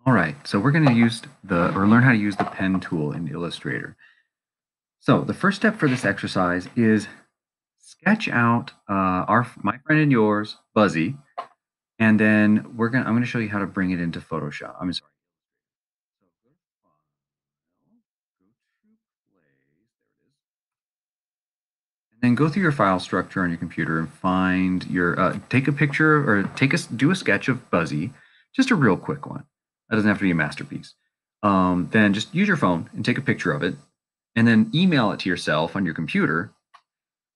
All right, so we're going to learn how to use the pen tool in Illustrator. So the first step for this exercise is sketch out my friend and yours, Buzzy, and then I'm going to show you how to bring it into Photoshop. I'm sorry. So go to File, go to Plays, there it is, and then go through your file structure on your computer and find your take a picture or do a sketch of Buzzy, just a real quick one. That doesn't have to be a masterpiece. Then just use your phone and take a picture of it, and then email it to yourself on your computer.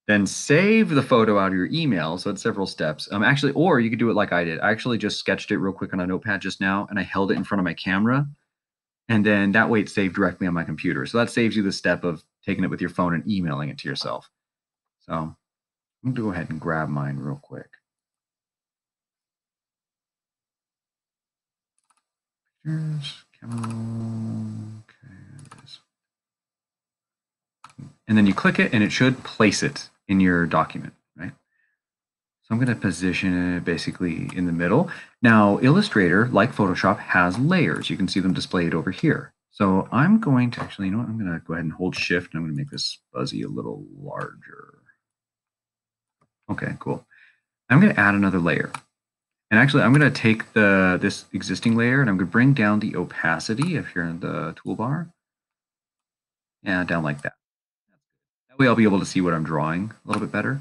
Then save the photo out of your email. So it's several steps. Actually, or you could do it like I did. I actually just sketched it real quick on a notepad just now, and I held it in front of my camera, and then that way it's saved directly on my computer. So that saves you the step of taking it with your phone and emailing it to yourself. So I'm going to go ahead and grab mine real quick. Pictures, camera, okay, there it is. And then you click it and it should place it in your document, right? So I'm going to position it basically in the middle. Now, Illustrator, like Photoshop, has layers. You can see them displayed over here. So I'm going to actually, you know what? I'm going to go ahead and hold Shift, and I'm going to make this Buzzy a little larger. Okay, cool. I'm going to add another layer. And actually, I'm going to take this existing layer, and I'm going to bring down the opacity if you're in the toolbar. Yeah, down like that. That way I'll be able to see what I'm drawing a little bit better.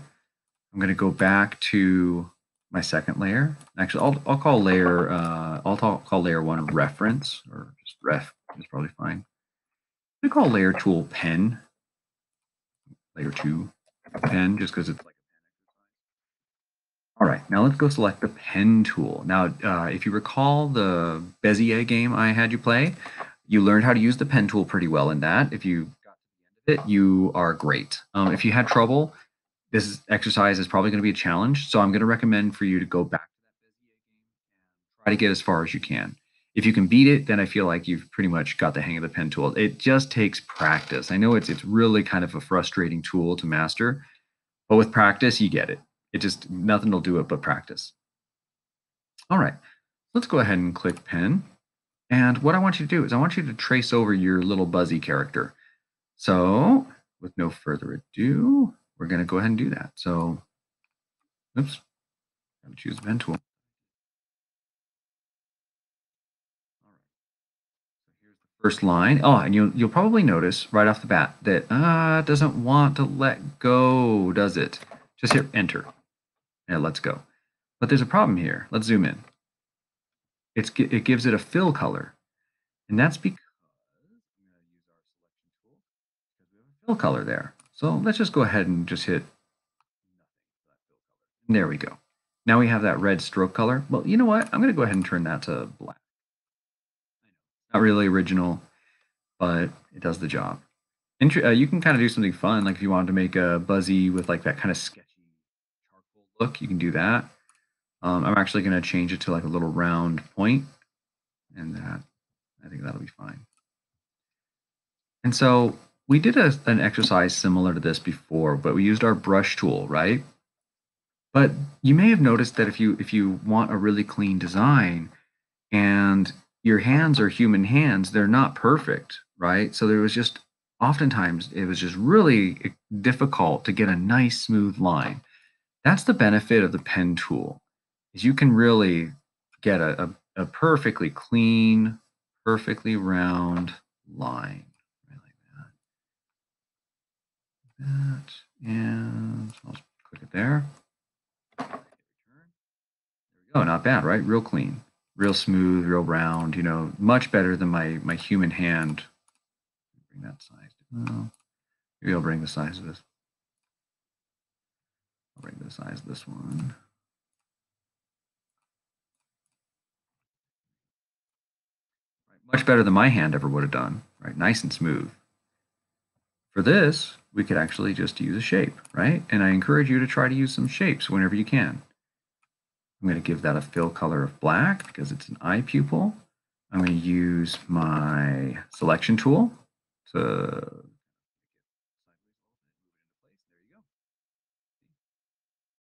I'm going to go back to my second layer. Actually, I'll call layer 1 reference, or just ref is probably fine. I'm going to call layer tool pen, layer 2 pen, just because it's like a pen exercise. All right, now let's go select the pen tool. Now, if you recall the Bezier game I had you play, you learned how to use the pen tool pretty well in that. If you got to the end of it, you are great. If you had trouble, this exercise is probably going to be a challenge. So I'm going to recommend for you to go back to that Bezier game and try to get as far as you can. If you can beat it, then I feel like you've pretty much got the hang of the pen tool. It just takes practice. I know it's really kind of a frustrating tool to master, but with practice, you get it. It just, nothing will do it but practice. All right, let's go ahead and click pen. And what I want you to do is I want you to trace over your little Buzzy character. So with no further ado, we're going to go ahead and do that. So, oops, I'm going to choose the pen tool. All right, so here's the first line. Oh, and you'll probably notice right off the bat that it doesn't want to let go, does it? Just hit enter. Yeah, let's go. But there's a problem here. Let's zoom in. It gives it a fill color, and that's because I'm going to use our selection tool because we have a fill color there. So let's just go ahead and just hit nothing for that fill color. And there we go. Now we have that red stroke color. Well, you know what? I'm going to go ahead and turn that to black. I know it's not really original, but it does the job. You can kind of do something fun, like if you wanted to make a Buzzy with like that kind of sketchy charcoal look, you can do that. I'm actually going to change it to like a little round point, and I think that'll be fine. And so we did an exercise similar to this before, but we used our brush tool, right? But you may have noticed that if you want a really clean design and your hands are human hands, they're not perfect, right? So there was just oftentimes it was just really difficult to get a nice smooth line. That's the benefit of the pen tool, is you can really get a perfectly clean, perfectly round line. Right like that. And I'll just click it there. There we go. Not bad, right? Real clean, real smooth, real round. You know, much better than my human hand. Bring that size. Oh, maybe I'll bring the size of this. I'll bring the size of this one. Right, much better than my hand ever would have done. Right, nice and smooth. For this, we could actually just use a shape, right? And I encourage you to try to use some shapes whenever you can. I'm going to give that a fill color of black because it's an eye pupil. I'm going to use my selection tool to